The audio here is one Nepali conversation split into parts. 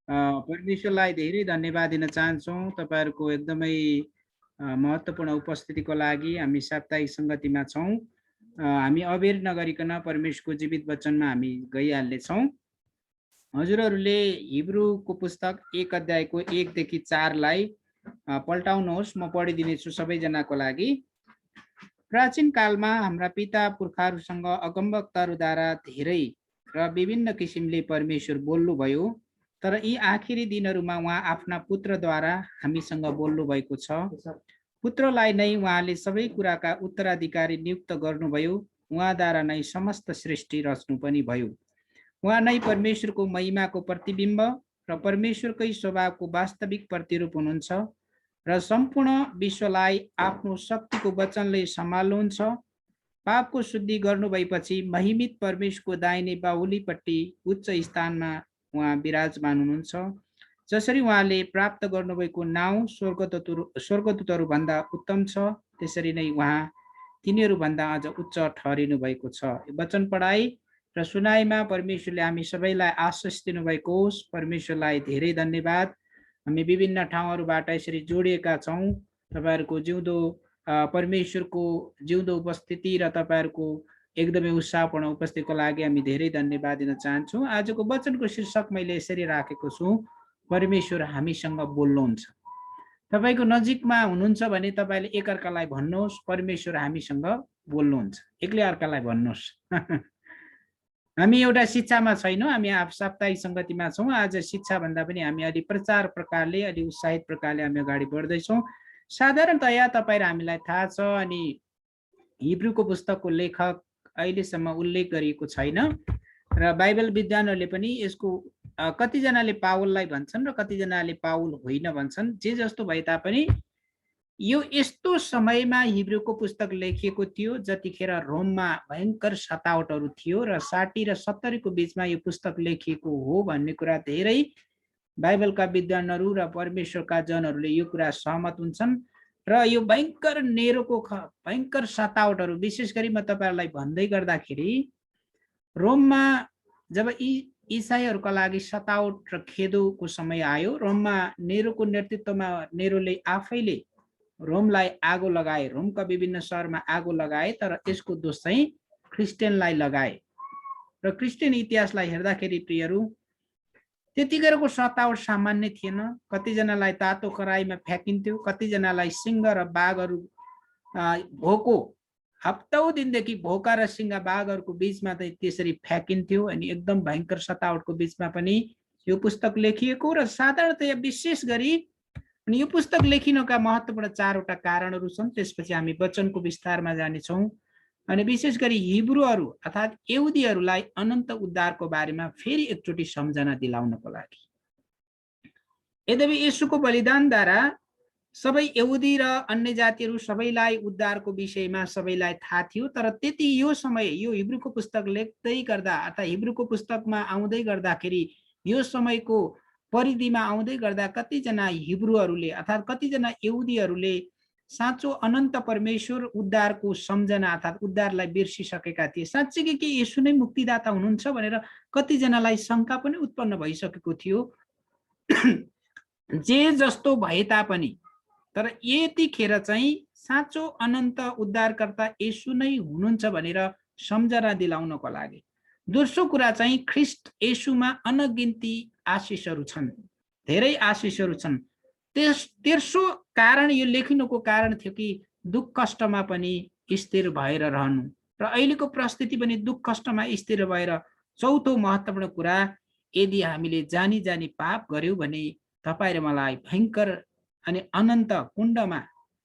परमेश्वरलाई धेरै धन्यवाद दिन चाहन्छौँ तपाईहरुको एकदमै महत्त्वपूर्ण उपस्थितिको लागि। हामी साप्ताहिक संगतिमा छौँ। हामी अबेर नगरिकन परमेश्वरको जीवित वचनमा हामी गइहाल्नेछौँ। हजुरहरूले हिब्रूको पुस्तक 1 अध्यायको 1 देखि 4 लाई पल्टाउनुहोस्। म पढिदिनेछु सबैजनाको लागि। प्राचीन कालमा हाम्रा पिता पुर्खाहरूसँग अगमवक्ताहरूद्वारा धेरै र विभिन्न किसिमले परमेश्वर बोल्नुभयो, तर यी आखिरी दिनहरूमा उहाँ आफ्ना पुत्रद्वारा हामीसँग बोल्नु भएको छ। पुत्रलाई नै उहाँले सबै कुराका उत्तराधिकारी नियुक्त गर्नुभयो। उहाँद्वारा नै समस्त सृष्टि रच्नु पनि भयो। उहाँ नै परमेश्वरको महिमाको प्रतिबिम्ब र परमेश्वरकै स्वभावको वास्तविक प्रतिरूप हुनुहुन्छ र सम्पूर्ण विश्वलाई आफ्नो शक्तिको वचनले सम्हाल्नुहुन्छ। पापको शुद्धि गर्नु भएपछि महिमित परमेश्वरको दाहिने बाहुलीपट्टि उच्च स्थानमा उहाँ विराजमान हुनुहुन्छ। जसरी उहाँले प्राप्त गर्नुभएको नाउँ स्वर्गदूतहरू भन्दा उत्तम छ, त्यसरी नै उहाँ तिनीहरू भन्दा अझ उच्च ठहरिनु भएको छ। वचन पढाइ र सुनाइमा परमेश्वरले हामी सबैलाई आशिष दिनुभएको होस्। परमेश्वरलाई धेरै धन्यवाद। हामी विभिन्न ठाउँहरूबाट यसरी जोडिएका छौँ। तपाईहरुको जिउँदो परमेश्वरको जिउँदो उपस्थिति र तपाईहरुको एकदमै उत्साहपूर्ण उपस्थितिको लागि हामी धेरै धन्यवाद दिन चाहन्छौँ। आजको वचनको शीर्षक मैले यसरी राखेको छु, परमेश्वर हामीसँग बोल्नुहुन्छ। तपाईको नजिकमा हुनुहुन्छ भने तपाईले एकअर्कालाई भन्नुहोस्, परमेश्वर हामीसँग बोल्नुहुन्छ। एकले अर्कालाई भन्नुहोस्। हामी एउटा शिक्षामा छैनौँ, हामी साप्ताहिक संगतिमा छौँ। आज शिक्षा भन्दा पनि हामी अलि प्रचार प्रकारले, अलि उत्साहित प्रकारले हामी अगाडि बढ्दैछौँ। साधारणतया तपाईहरु हामीलाई थाहा छ, अनि हिब्रूको पुस्तकको लेखक अहिलेसम्म उल्लेख गरिएको छैन र बाइबल विद्वानहरूले पनि यसको कतिजनाले पावललाई भन्छन् र कतिजनाले पावल होइन भन्छन्। जे जस्तो भए तापनि यो यस्तो समयमा हिब्रूको पुस्तक लेखिएको थियो जतिखेर रोममा भयंकर सतावटहरू थियो र 60 र 70 को बीचमा यो पुस्तक लेखिएको हो भन्ने कुरा धेरै बाइबलका विद्वानहरू र परमेश्वरका जनहरूले यो कुरा सहमत हुन्छन्। र यो भयंकर नेरोको भयंकर सतावटहरू, विशेष गरी म तपाईहरुलाई भन्दै गर्दाखेरि रोममा जब इसाईहरूका लागि सतावट र खेदोको समय आयो, रोममा नेरोको नेतृत्वमा नेरोले आफैले रोमलाई आगो लगाए, रोमका विभिन्न शहरमा आगो लगाए, तर यसको दोष चाहिँ क्रिस्चियनलाई लगाए। र क्रिस्चियन इतिहासलाई हेर्दाखेरि प्रियहरू, त्यतिखेरको सतावट सामान्य थिएन। कतिजनालाई तातो कराईमा फ्याकिन्थ्यो, कतिजनालाई सिंह र बाघहरू भोको हप्तौं दिनदेखि भोका र सिंह बाघहरूको बीचमा चाहिँ त्यसरी फ्याकिन्थ्यो। अनि एकदम भयंकर सतावटको बीचमा पनि यो पुस्तक लेखिएको र साधारणतया विशेष गरी अनि यो पुस्तक लेखिनका महत्त्वपूर्ण 4 वटा कारणहरू छन्। त्यसपछि हामी वचनको विस्तारमा जानेछौँ। अनि विशेष गरी हिब्रूहरू अर्थात् यहुदीहरूलाई अनन्त उद्धारको बारेमा फेरि एकचोटि सम्झना दिलाउनको लागि। यद्यपि येशूको बलिदानद्वारा सबै यहुदी र अन्य जातिहरू सबैलाई उद्धारको विषयमा सबैलाई थाहा थियो, तर त्यति यो समय यो हिब्रूको पुस्तक लेख्दै गर्दा अर्थात् हिब्रूको पुस्तकमा आउँदै गर्दाखेरि यो समयको परिधिमा आउँदै गर्दा कतिजना हिब्रूहरूले अर्थात् कतिजना यहुदीहरूले साँचो अनन्त परमेश्वर उद्धारको सम्झना अर्थात् उद्धारलाई बिर्सिसकेका थिए। साँच्चै के येशू नै मुक्तिदाता हुनुहुन्छ भनेर कतिजनालाई शंका पनि उत्पन्न भइसकेको थियो। जे जस्तो भए तापनि तर यतिखेर चाहिँ साँचो अनन्त उद्धारकर्ता येशू नै हुनुहुन्छ भनेर सम्झना दिलाउनको लागि। दोस्रो कुरा चाहिँ ख्रीष्ट येशूमा अनगिन्ती आशिषहरू छन्, धेरै आशिषहरू छन्। तेस्रो कारण यो लेखिनुको कारण थियो कि दुःख कष्टमा पनि स्थिर भएर रहनु र अहिलेको परिस्थिति पनि दुःख कष्टमा स्थिर भएर। चौथो महत्त्वपूर्ण कुरा, यदि हामीले जानी जानी पाप गर्यौं भने तपाईं र मलाई भयंकर अनि अनन्त कुण्डमा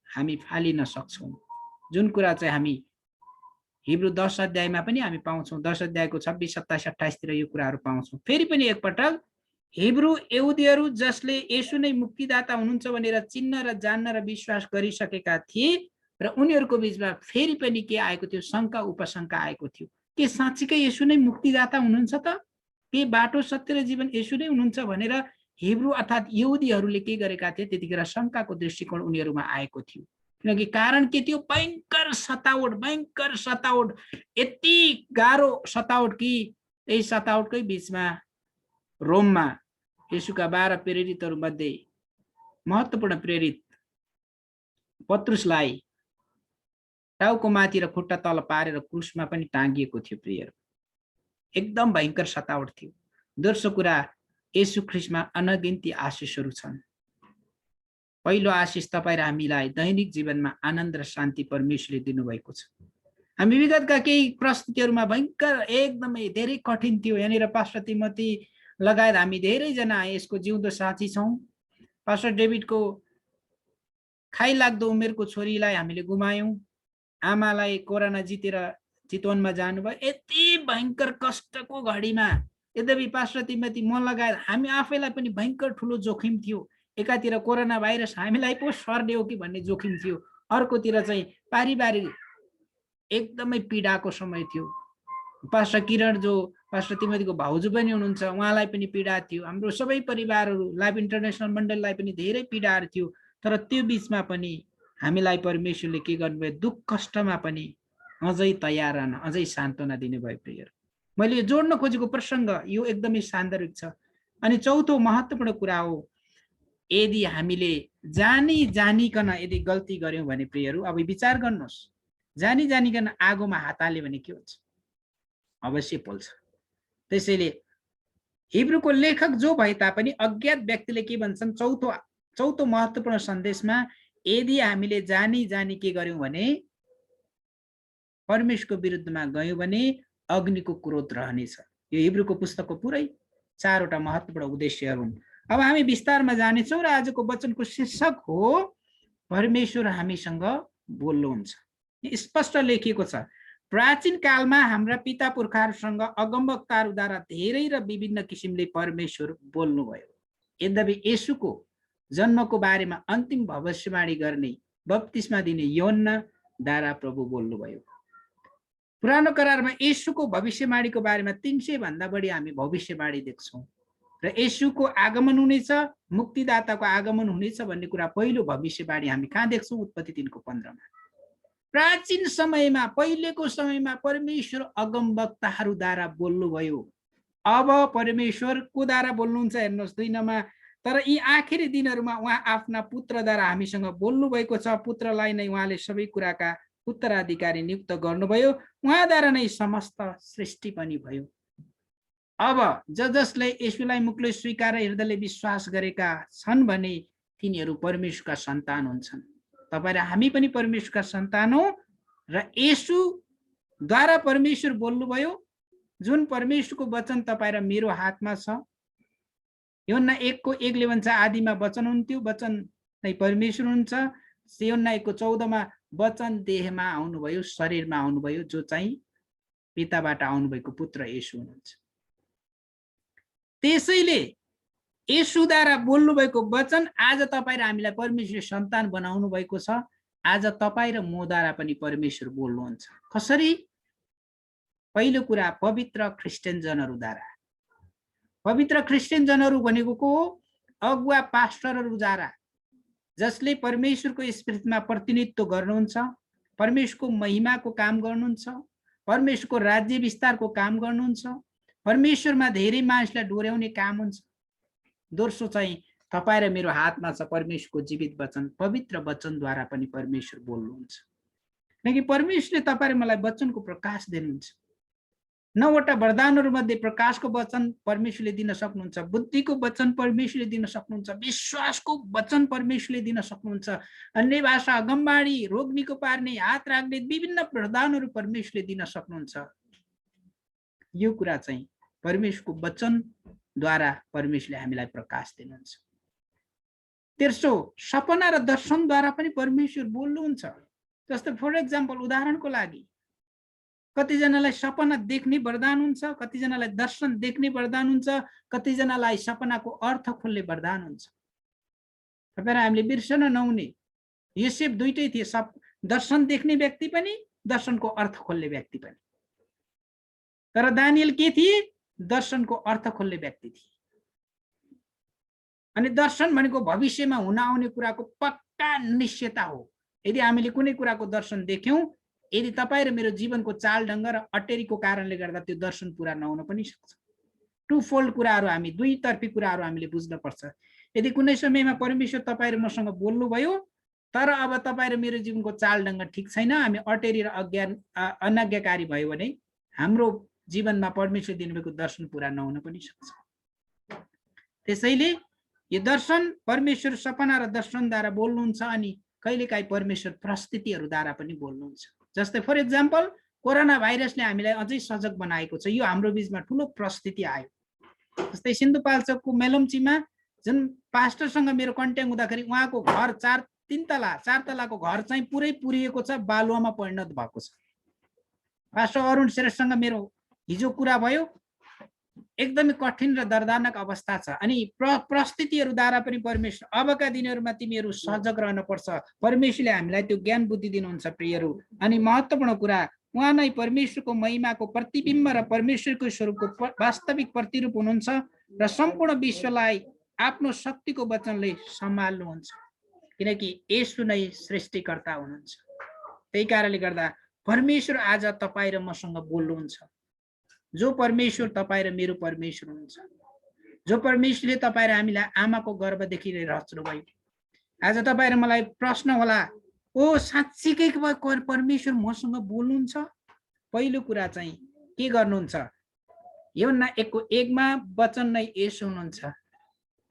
हामी फालिन सक्छौं। जुन कुरा चाहिँ हामी हिब्रू 10 अध्यायमा पनि हामी पाउँछौं। 10 अध्यायको 26, 27, 28 तिर यो कुराहरू पाउँछौं। फेरि पनि एकपटक हिब्रू यहुदीहरू जसले येशू नै मुक्तिदाता हुनुहुन्छ भनेर चिन्न र जान्न र विश्वास गरिसकेका थिए र उनीहरूको बीचमा फेरि पनि के आएको थियो? शंका उपशंका आएको थियो। के साँच्चीकै येशू नै मुक्तिदाता हुनुहुन्छ त? के बाटो सत्य र जीवन येशू नै हुनुहुन्छ भनेर हिब्रू अर्थात् यहुदीहरूले के गरेका थिए? त्यतिखेर शंकाको दृष्टिकोण उनीहरूमा आएको थियो। किनकि कारण के थियो? भयंकर सतावट, यति गाह्रो सतावट कि यही सतावटकै बीचमा रोममा येशूका 12 प्रेरितहरू मध्ये महत्त्वपूर्ण प्रेरित पत्रुसलाई टाउको माथि र खुट्टा तल पारेर क्रुसमा पनि टाँगिएको थियो प्रियहरू। एकदम भयंकर सतावट थियो। दोस्रो कुरा, येशू ख्रीष्टमा अनगिन्ती आशिषहरू छन्। पहिलो आशिष तपाईँ र हामीलाई दैनिक जीवनमा आनन्द र शान्ति परमेश्वरले दिनुभएको छ। हामी विगतका केही परिस्थितिहरूमा भयंकर एकदमै धेरै कठिन थियो। यहाँनिर पास्टर तिमोथी लगायत हामी धेरैजना यसको जिउँदो साथी छौँ। पास्टर डेभिडको खाइलाग्दो उमेरको छोरीलाई हामीले गुमायौँ। आमालाई कोरोना जितेर चितवनमा जानुभयो। यति भयंकर कष्टको घडीमा यद्यपि पास्टर तिमोथी म लगायत हामी आफैलाई पनि भयंकर ठुलो जोखिम थियो। एकातिर कोरोना भाइरस हामीलाई पो सर्ने हो कि भन्ने जोखिम थियो, अर्कोतिर चाहिँ पारिवारिक एकदमै पीडाको समय थियो। पास्टर किरण जो पास्टर तिमोथीको भाउजू पनि हुनुहुन्छ, उहाँलाई पनि पीडा थियो। हाम्रो सबै परिवारहरू लाइफ इन्टरनेसनल मण्डललाई पनि धेरै पीडाहरू थियो। तर त्यो बीचमा पनि हामीलाई परमेश्वरले के गर्नुभयो, दुःख कष्टमा पनि अझै तयार रहन, अझै सान्त्वना दिनुभयो प्रियहरू। मैले यो जोड्न खोजेको प्रसङ्ग यो एकदमै सान्दर्भिक छ। अनि चौथो महत्त्वपूर्ण कुरा हो, यदि हामीले जानिकन यदि गल्ती गर्यौं भने प्रियहरू, अब विचार गर्नुहोस्, जानिकन आगोमा हात हाल्यो भने के हुन्छ? अवश्य पोल्छ। त्यसैले हिब्रूको लेखक जो भए तापनि अज्ञात व्यक्तिले के भन्छन्, चौथो महत्त्वपूर्ण सन्देशमा, यदि हामीले जानी के गर्यौं भने, परमेश्वरको विरुद्धमा गयौं भने अग्निको क्रोध रहनेछ। यो हिब्रूको पुस्तकको पुरै 4 वटा महत्त्वपूर्ण उद्देश्यहरू हुन्। अब हामी विस्तारमा जानेछौँ र आजको वचनको शीर्षक हो परमेश्वर हामीसँग बोल्नुहुन्छ। स्पष्ट लेखिएको छ, प्राचीन कालमा हाम्रा पिता पुर्खाहरूसँग अगमवक्ताहरूद्वारा धेरै र विभिन्न किसिमले परमेश्वर बोल्नुभयो। यद्यपि येशूको जन्मको बारेमा अन्तिम भविष्यवाणी गर्ने बप्तिस्मा दिने योहन्ना द्वारा प्रभु बोल्नुभयो। पुरानो करारमा येशूको भविष्यवाणीको बारेमा 300 भन्दा बढी हामी भविष्यवाणी देख्छौँ र येशूको आगमन हुनेछ, मुक्तिदाताको आगमन हुनेछ भन्ने कुरा पहिलो भविष्यवाणी हामी कहाँ देख्छौँ? उत्पत्ति 3:15 मा। प्राचीन समयमा, पहिलेको समयमा परमेश्वर अगमवक्ताहरूद्वारा बोल्नुभयो। अब परमेश्वरको द्वारा बोल्नुहुन्छ हेर्नुहोस् 2 नमा। तर यी आखिरी दिनहरूमा उहाँ आफ्ना पुत्रद्वारा हामीसँग बोल्नु भएको छ। पुत्रलाई नै उहाँले सबै कुराका उत्तराधिकारी नियुक्त गर्नुभयो। उहाँद्वारा नै समस्त सृष्टि पनि भयो। अब जसले येशूलाई मुखले स्वीकार हृदयले विश्वास गरेका छन् भने तिनीहरू परमेश्वरका सन्तान हुन्छन्। तपाईँ र हामी पनि परमेश्वरका सन्तान हो र येशूद्वारा परमेश्वर बोल्नुभयो। जुन परमेश्वरको वचन तपाईँ र मेरो हातमा छ। योहन्ना 1:1 भन्छ, आदिमा वचन हुन्थ्यो, वचन नै परमेश्वर हुन्छ। योहन्ना 1:14 मा वचन देहमा आउनुभयो, शरीरमा आउनुभयो, जो चाहिँ पिताबाट आउनुभएको पुत्र येशू हुनुहुन्छ। त्यसैले येशूद्वारा बोल्नुभएको वचन आज तपाईँ र हामीलाई परमेश्वरले सन्तान बनाउनु भएको छ। आज तपाईँ र मद्वारा पनि परमेश्वर बोल्नुहुन्छ। कसरी? पहिलो कुरा, पवित्र क्रिस्चियनजनहरूद्वारा। पवित्र क्रिस्चियनजनहरू भनेको को हो? अगुवा पास्टरहरूद्वारा, जसले परमेश्वरको स्पिरिटमा प्रतिनिधित्व गर्नुहुन्छ, परमेश्वरको महिमाको काम गर्नुहुन्छ, परमेश्वरको राज्य विस्तारको काम गर्नुहुन्छ, परमेश्वरमा धेरै मानिसलाई डोर्याउने काम हुन्छ। दोस्रो चाहिँ तपाईँ र मेरो हातमा छ परमेश्वरको जीवित वचन। पवित्र वचनद्वारा पनि परमेश्वर बोल्नुहुन्छ। किनकि परमेश्वरले तपाईँ र मलाई वचनको प्रकाश दिनुहुन्छ। 9 वटा वरदानहरू मध्ये प्रकाशको वचन परमेश्वरले दिन सक्नुहुन्छ, बुद्धिको वचन परमेश्वरले दिन सक्नुहुन्छ, विश्वासको वचन परमेश्वरले दिन सक्नुहुन्छ, अन्य भाषा, अगमबाणी, रोग निको पार्ने, हात राख्ने विभिन्न वरदानहरू परमेश्वरले दिन सक्नुहुन्छ। यो कुरा चाहिँ परमेश्वरको वचनद्वारा परमेश्वरले हामीलाई प्रकाश दिनुहुन्छ। तेस्रो, सपना र दर्शनद्वारा पनि परमेश्वर बोल्नुहुन्छ। जस्तै फर एक्जाम्पल, उदाहरणको लागि कतिजनालाई सपना देख्ने वरदान हुन्छ, कतिजनालाई दर्शन देख्ने वरदान हुन्छ, कतिजनालाई सपनाको अर्थ खोल्ने वरदान हुन्छ। तपाईँ हामीले बिर्सन नहुने, योसेफ दुईटै थिए, दर्शन देख्ने व्यक्ति पनि, दर्शनको अर्थ खोल्ने व्यक्ति पनि। तर दानियल के थिए? दर्शनको अर्थ खोल्ने व्यक्ति थिए। अनि दर्शन भनेको भविष्यमा हुन आउने कुराको पक्का निश्चयता हो। यदि हामीले कुनै कुराको दर्शन देख्यौं, यदि तपाईँ र मेरो जीवनको चाल ढङ्ग र अटेरीको कारणले गर्दा त्यो दर्शन पूरा नहुन पनि सक्छ। टु फोल्ड कुराहरू हामी दुईतर्फी कुराहरू हामीले बुझ्नुपर्छ। यदि कुनै समयमा परमेश्वर तपाईँ र मसँग बोल्नुभयो तर अब तपाईँ र मेरो जीवनको चालढङ्ग ठिक छैन, हामी अटेरी र अनाज्ञाकारी भयो भने हाम्रो जीवनमा परमेश्वर दिनुभएको दर्शन पुरा नहुन पनि सक्छ। त्यसैले यो दर्शन परमेश्वर सपना र दर्शनद्वारा बोल्नुहुन्छ अनि कहिलेकाहीँ परमेश्वर परिस्थितिहरूद्वारा पनि बोल्नुहुन्छ। जस्तै फर इक्जाम्पल कोरोना भाइरसले हामीलाई अझै सजग बनाएको छ। यो हाम्रो बीचमा ठुलो परिस्थिति आयो। जस्तै सिन्धुपाल्चोकको मेलम्चीमा जुन पास्टरसँग मेरो कन्ट्याक्ट हुँदाखेरि उहाँको घर चार तलाको घर चाहिँ पुरै पुरिएको छ, बालुवामा परिणत भएको छ। पास्टर अरुण श्रेष्ठसँग मेरो हिजो कुरा भयो। एकदमै कठिन र दर्दनाक अवस्था छ अनि परिस्थितिहरूद्वारा पनि परमेश्वर अबका दिनहरूमा तिमीहरू सजग रहन पर्छ। परमेश्वरले हामीलाई त्यो ज्ञान बुद्धि दिनुहुन्छ प्रियहरू। अनि महत्त्वपूर्ण कुरा उहाँ नै परमेश्वरको महिमाको प्रतिबिम्ब र परमेश्वरको स्वरूपको वास्तविक प्रतिरूप हुनुहुन्छ र सम्पूर्ण विश्वलाई आफ्नो शक्तिको वचनले सम्हाल्नुहुन्छ, किनकि येशू नै सृष्टिकर्ता हुनुहुन्छ। त्यही कारणले गर्दा परमेश्वर आज तपाईँ र मसँग बोल्नुहुन्छ। जो परमेश्वर तपाईँ र मेरो परमेश्वर हुनुहुन्छ, जो परमेश्वरले तपाईँ र हामीलाई आमाको गर्भदेखि रच्नुभयो। आज तपाईँ र मलाई प्रश्न होला, ओ साँच्चीकै परमेश्वर मसँग बोल्नुहुन्छ? पहिलो कुरा चाहिँ के गर्नुहुन्छ? यूहन्ना 1:1 वचन नै येशू हुनुहुन्छ।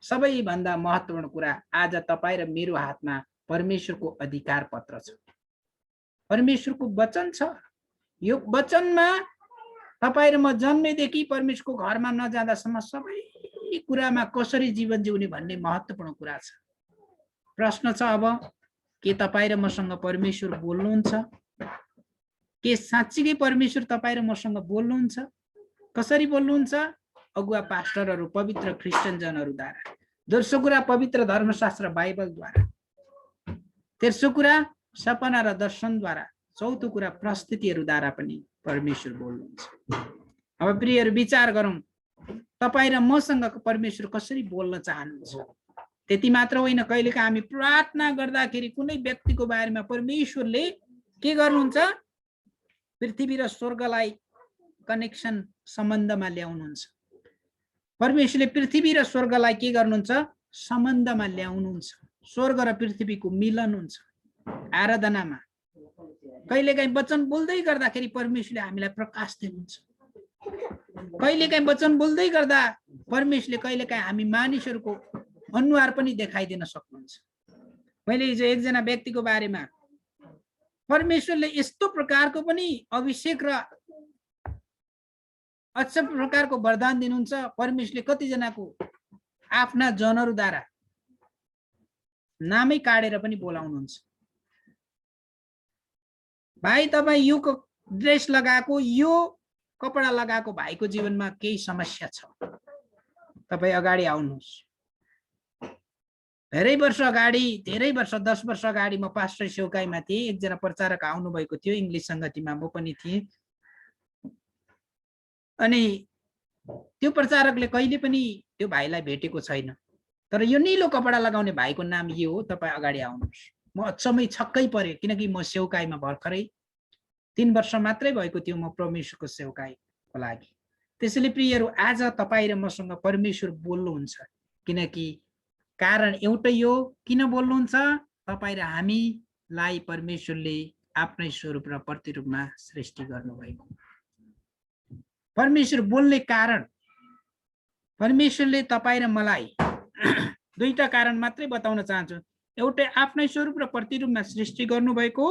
सबैभन्दा महत्त्वपूर्ण कुरा आज तपाईँ र मेरो हातमा परमेश्वरको अधिकार पत्र छ, परमेश्वरको वचन छ। यो वचनमा तपाईँ र म जन्मेदेखि परमेश्वरको घरमा नजाँदासम्म सबै कुरामा कसरी जीवन जिउने भन्ने महत्त्वपूर्ण कुरा छ। प्रश्न छ अब के तपाईँ र मसँग परमेश्वर बोल्नुहुन्छ? के साँच्चीकै परमेश्वर तपाईँ र मसँग बोल्नुहुन्छ? कसरी बोल्नुहुन्छ? अगुवा पास्टरहरू, पवित्र क्रिस्चियनजनहरूद्वारा। दोस्रो कुरा पवित्र धर्मशास्त्र बाइबलद्वारा। तेस्रो कुरा सपना र दर्शनद्वारा। चौथो कुरा परिस्थितिहरूद्वारा पनि परमेश्वर बोल्नुहुन्छ। अब प्रियहरू विचार गरौँ, तपाईँ र मसँग परमेश्वर कसरी बोल्न चाहनुहुन्छ? त्यति मात्र होइन, कहिलेकाहीँ हामी प्रार्थना गर्दाखेरि कुनै व्यक्तिको बारेमा परमेश्वरले के गर्नुहुन्छ? पृथ्वी र स्वर्गलाई कनेक्सन सम्बन्धमा ल्याउनुहुन्छ। परमेश्वरले पृथ्वी र स्वर्गलाई के गर्नुहुन्छ? सम्बन्धमा ल्याउनुहुन्छ। स्वर्ग र पृथ्वीको मिलन हुन्छ आराधनामा। कहिलेकाहीँ वचन बोल्दै गर्दाखेरि परमेश्वरले हामीलाई प्रकाश दिनुहुन्छ। कहिलेकाहीँ वचन बोल्दै गर्दा परमेश्वरले कहिलेकाहीँ हामी मानिसहरूको अनुहार पनि देखाइदिन सक्नुहुन्छ। मैले हिजो एकजना व्यक्तिको बारेमा परमेश्वरले यस्तो प्रकारको पनि अभिषेक र अच्छा प्रकारको वरदान दिनुहुन्छ। परमेश्वरले कतिजनाको आफ्ना जनहरूद्वारा नामै काटेर पनि बोलाउनुहुन्छ। भाइ तपाईँ यो ड्रेस लगाएको, यो कपडा लगाएको भाइको जीवनमा केही समस्या छ, तपाईँ अगाडि आउनुहोस्। धेरै वर्ष अगाडि, 10 वर्ष अगाडि म पास्टर सेवकाईमा थिएँ। एकजना प्रचारक आउनुभएको थियो, इङ्ग्लिस सङ्गतिमा म पनि थिएँ। अनि त्यो प्रचारकले कहिले पनि त्यो भाइलाई भेटेको छैन, तर यो निलो कपडा लगाउने भाइको नाम यो हो, तपाईँ अगाडि आउनुहोस्। म अचम्मै छक्कै परेँ, किनकि म सेवकाईमा भर्खरै 3 वर्ष मात्रै भएको थियो म परमेश्वरको सेवकाईको लागि। त्यसैले प्रियहरू आज तपाईँ र मसँग परमेश्वर बोल्नुहुन्छ, किनकि कारण एउटै हो। किन बोल्नुहुन्छ? तपाईँ र हामीलाई परमेश्वरले आफ्नै स्वरूप र प्रतिरूपमा सृष्टि गर्नुभएको। परमेश्वर बोल्ने कारण, परमेश्वरले तपाईँ र मलाई दुईटा कारण मात्रै बताउन चाहन्छु। एउटै आफ्नै स्वरूप र प्रतिरूपमा सृष्टि गर्नुभएको।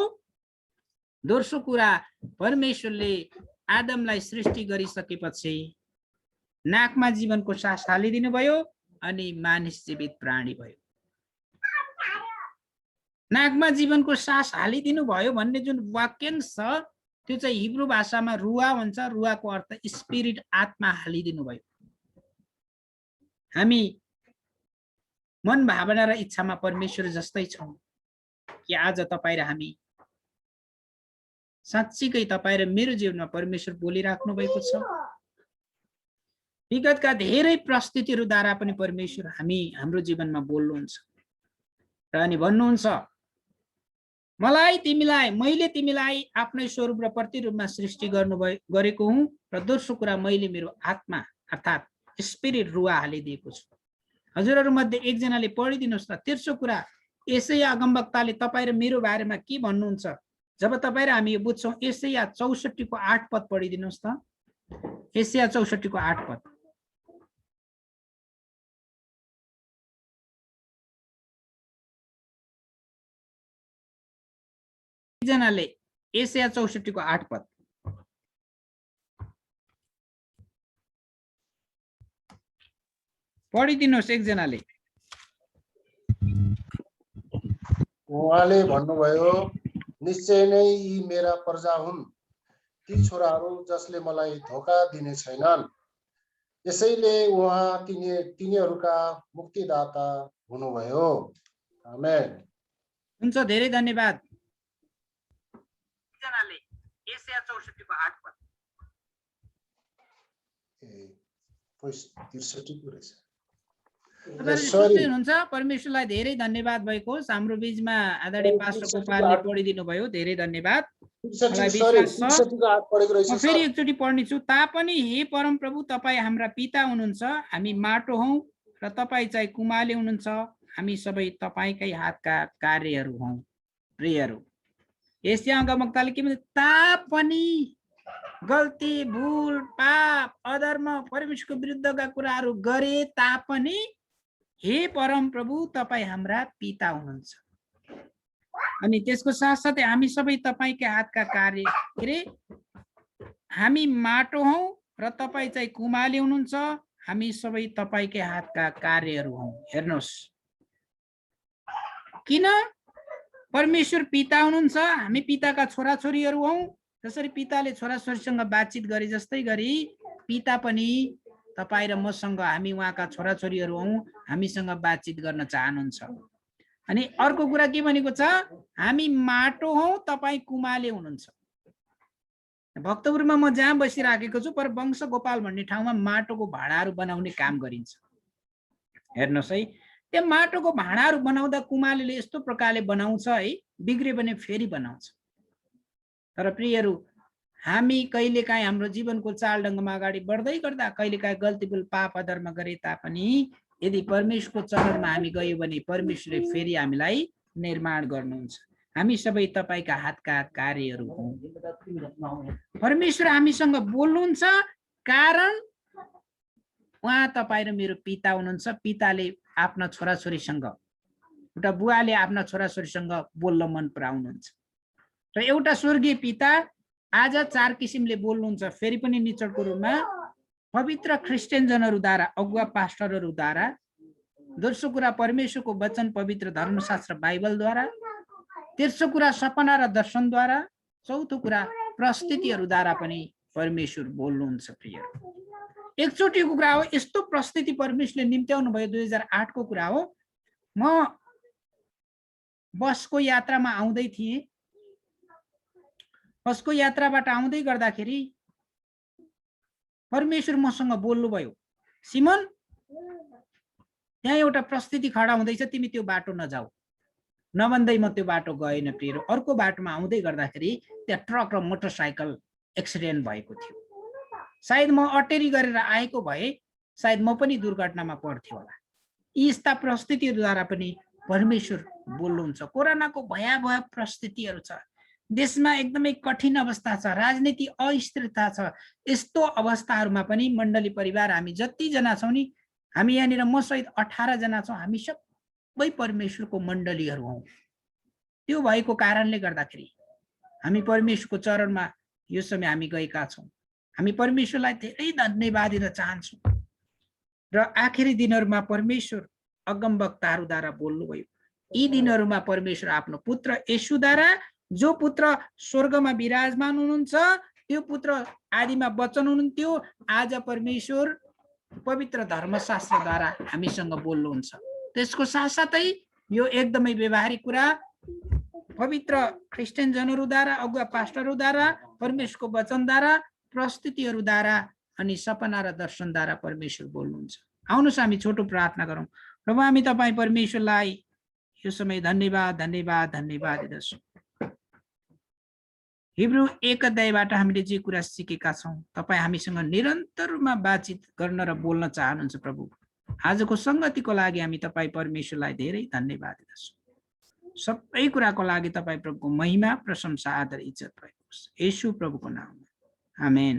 दोस्रो कुरा परमेश्वरले आदमलाई सृष्टि गरिसकेपछि नाकमा जीवनको सास हालिदिनु भयो अनि मानिस जीवित प्राणी भयो। नाकमा जीवनको सास हालिदिनु भयो भन्ने जुन वाक्यांश छ त्यो चाहिँ हिब्रू भाषामा रुवा भन्छ। रुवाको अर्थ स्पिरिट, आत्मा हालिदिनु भयो। हामी मन भावना र इच्छामा परमेश्वर जस्तै छौँ कि आज तपाईँ र हामी साँच्चीकै तपाईँ र मेरो जीवनमा परमेश्वर बोलिराख्नु भएको छ। विगतका धेरै परिस्थितिहरूद्वारा पनि परमेश्वर हाम्रो जीवनमा बोल्नुहुन्छ र अनि भन्नुहुन्छ, मैले तिमीलाई आफ्नै स्वरूप र प्रतिरूपमा सृष्टि गरेको हुँ। र दोस्रो कुरा मैले मेरो आत्मा अर्थात् स्पिरिट रुवा हालिदिएको छु। हजुरहरू मध्ये एकजनाले पढिदिनुहोस् न तेस्रो कुरा। यशाया अगमवक्ताले तपाईँ र मेरो बारेमा के भन्नुहुन्छ जब तपाईँ र हामी यो बुझ्छौँ। यशाया 64 को 8 पद पढिदिनुहोस् त। यशाया 64 को 8 पद। एकजनाले यशाया 64 को 8 पद पढिदिनुहोस् एकजनाले। उहाँले भन्नुभयो, निश्चय नै यी मेरा प्रजा हुन्, ती छोराहरू जसले मलाई धोका दिने छैनन्। यसैले उहाँ तिनीहरूका मुक्तिदाता हुनुभयो। आमेन। हुन्छ, धेरै धन्यवाद। एकजनाले यशाया 64 को 8 पद। 63 को रहेछ। हुनुहुन्छ। परमेश्वरलाई धेरै धन्यवाद भएको। हाम्रो बीचमा आदरणीय पास्टर गोपालले पढिदिनु भयो, धेरै धन्यवाद। फेरि एकचोटि पढ्ने छु। तापनि हे परम प्रभु, तपाईँ हाम्रा पिता हुनुहुन्छ, हामी माटो हौं र तपाईँ चाहिँ कुमाले हुनुहुन्छ। हामी सबै तपाईँकै हातका कार्यहरू हौं। प्रियहरू, यशाया अगमवक्ताले के भन्छ? तापनि गल्ती, भूल, पाप, अधर्म, परमेश्वरको विरुद्धका कुराहरू गरे तापनि हे परम प्रभु, तपाईँ हाम्रा पिता हुनुहुन्छ। अनि त्यसको साथसाथै हामी सबै तपाईँकै हातका कार्य के रे, हामी माटो हौं र तपाईँ चाहिँ कुमाले हुनुहुन्छ। हामी सबै तपाईँकै हातका कार्यहरू हौं। हेर्नुहोस्, किन परमेश्वर पिता हुनुहुन्छ, हामी पिताका छोराछोरीहरू हौं। जसरी पिताले छोराछोरीसँग बातचित गरे जस्तै गरी पिता पनि तपाईँ र मसँग, हामी उहाँका छोराछोरीहरू हौं, हामीसँग बातचित गर्न चाहनुहुन्छ। अनि अर्को कुरा के भनेको छ? हामी माटो हौं, तपाईँ कुमाले हुनुहुन्छ। भक्तपुरमा म जहाँ बसिराखेको छु, पर वंश गोपाल भन्ने ठाउँमा माटोको भाँडाहरू बनाउने काम गरिन्छ। हेर्नुहोस् है, त्यो माटोको भाँडाहरू बनाउँदा कुमालेले यस्तो प्रकारले बनाउँछ है, बिग्रियो भने फेरि बनाउँछ। तर प्रियहरू, हामी कहिलेकाहीँ हाम्रो जीवनको चालढङ्गमा अगाडि बढ्दै गर्दा कहिलेकाहीँ गल्ती, भुल, पाप, अधर्म गरे तापनि यदि परमेश्वरको चरणमा हामी गयौँ भने परमेश्वरले फेरि हामीलाई निर्माण गर्नुहुन्छ। हामी सबै तपाईँका हातका कार्यहरू हौं। परमेश्वर हामीसँग बोल्नुहुन्छ, कारण उहाँ तपाईँ र मेरो पिता हुनुहुन्छ। पिताले आफ्ना छोराछोरीसँग, एउटा बुवाले आफ्ना छोराछोरीसँग बोल्न मन पराउनुहुन्छ। र एउटा स्वर्गीय पिता आज 4 किसिमले बोल्नुहुन्छ। फेरि पनि निचोडको रूपमा पवित्र क्रिस्चियनजनहरूद्वारा, अगुवा पास्टरहरूद्वारा। दोस्रो कुरा परमेश्वरको वचन, पवित्र धर्मशास्त्र बाइबलद्वारा। तेस्रो कुरा सपना र दर्शनद्वारा। चौथो कुरा प्रस्तुतिहरूद्वारा पनि परमेश्वर बोल्नुहुन्छ। प्रिय, एकचोटिको कुरा हो, यस्तो प्रस्तुति परमेश्वरले निम्त्याउनु भयो। 2008 को कुरा हो। म बसको यात्रामा आउँदै थिएँ। बसको यात्राबाट आउँदै गर्दाखेरि परमेश्वर मसँग बोल्नुभयो, सिमन त्यहाँ एउटा प्रस्तुति खडा हुँदैछ, तिमी त्यो बाटो नजाऊ। नभन्दै म त्यो बाटो गएन। प्रिय, अर्को बाटोमा आउँदै गर्दाखेरि त्यहाँ ट्रक र मोटरसाइकल एक्सिडेन्ट भएको थियो। सायद म अटेरी गरेर आएको भए सायद म पनि दुर्घटनामा पर्थ्यो होला। यी यस्ता प्रस्तुतिहरूद्वारा पनि परमेश्वर बोल्नुहुन्छ। कोरोनाको भयावह परिस्थितिहरू छ, देशमा एकदमै कठिन अवस्था छ, राजनीति अस्थिरता छ। यस्तो अवस्थाहरूमा पनि मण्डली परिवार हामी जतिजना छौँ नि, हामी यहाँनिर म सहित 18 जना छौँ। हामी सबै परमेश्वरको मण्डलीहरू हौँ। त्यो भएको कारणले गर्दाखेरि हामी परमेश्वरको चरणमा यो समय हामी गएका छौँ। हामी परमेश्वरलाई धेरै धन्यवाद दिन चाहन्छौँ। र आखिरी दिनहरूमा परमेश्वर अगमवक्ताहरूद्वारा बोल्नुभयो। यी दिनहरूमा परमेश्वर आफ्नो पुत्र येशूद्वारा, जो पुत्र स्वर्गमा विराजमान हुनुहुन्छ, त्यो पुत्र आदिमा वचन हुनुहुन्थ्यो, आज परमेश्वर पवित्र धर्मशास्त्रद्वारा हामीसँग बोल्नुहुन्छ। त्यसको साथसाथै यो एकदमै व्यवहारिक कुरा, पवित्र क्रिस्चियन जनहरूद्वारा, अगुवा पास्टरहरूद्वारा, परमेश्वरको वचनद्वारा, प्रस्तुतिहरूद्वारा अनि सपना र दर्शनद्वारा परमेश्वर बोल्नुहुन्छ। आउनुहोस् हामी छोटो प्रार्थना गरौँ। प्रभु, हामी तपाईँ परमेश्वरलाई यो समय धन्यवाद धन्यवाद धन्यवाद दिदछौँ। हिब्रू 1 अध्यायबाट हामीले जे कुरा सिकेका छौँ, तपाईँ हामीसँग निरन्तर रूपमा बातचित गर्न र बोल्न चाहनुहुन्छ प्रभु। आजको संगतिको लागि हामी तपाईँ परमेश्वरलाई धेरै धन्यवाद दिन्छौँ। सबै कुराको लागि तपाईँ प्रभुको महिमा, प्रशंसा, आदर, इज्जत भएको होस्। येशू प्रभुको नाममा आमेन।